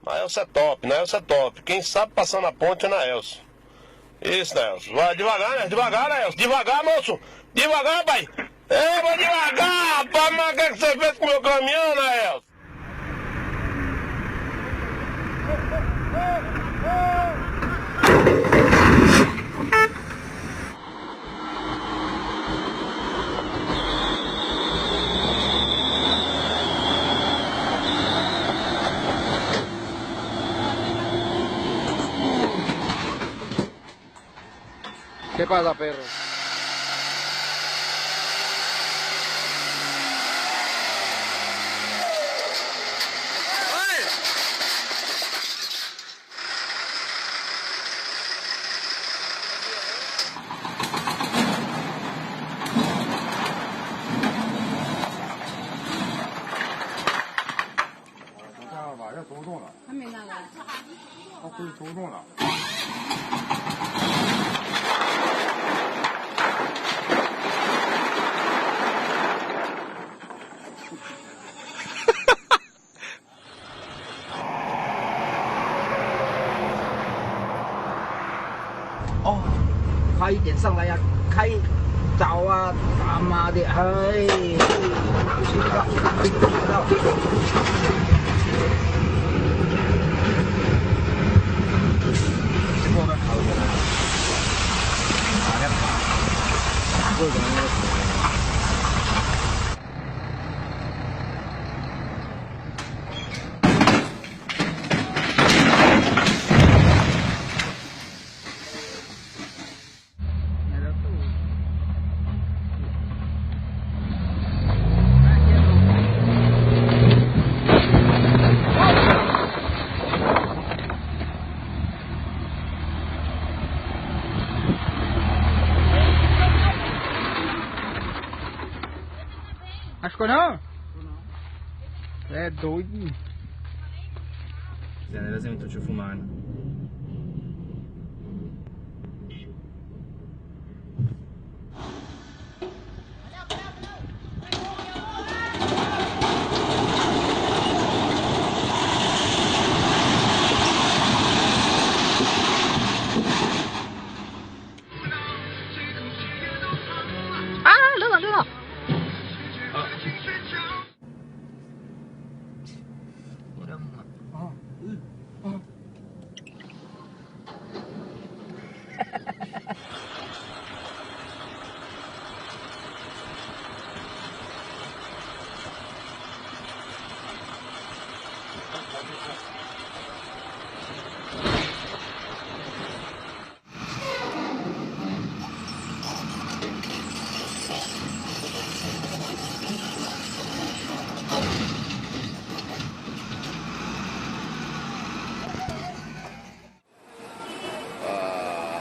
Naelcio é top, Naelcio é top. Quem sabe passar na ponte é Naelcio. Isso, Naelcio. Vai devagar, né? Devagar, Naelcio. Devagar, moço. Devagar, pai. É, vou devagar, rapaz. Mas o que você fez com o meu caminhão, Naelcio? ¿Qué pasa, perro?晚上走动了，还没拿来。他回去走动了。哦，快一点上来呀、开早啊，他妈的，哎，不行了，不行了。我们跑过来，哪里跑？为什么？Acho que não? É doido. Nel esempio ci fumano. Ah, 溜了溜了。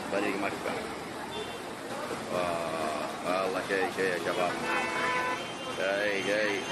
Balik Makkah. Wah, Allah jai jai jawab. Jai jai.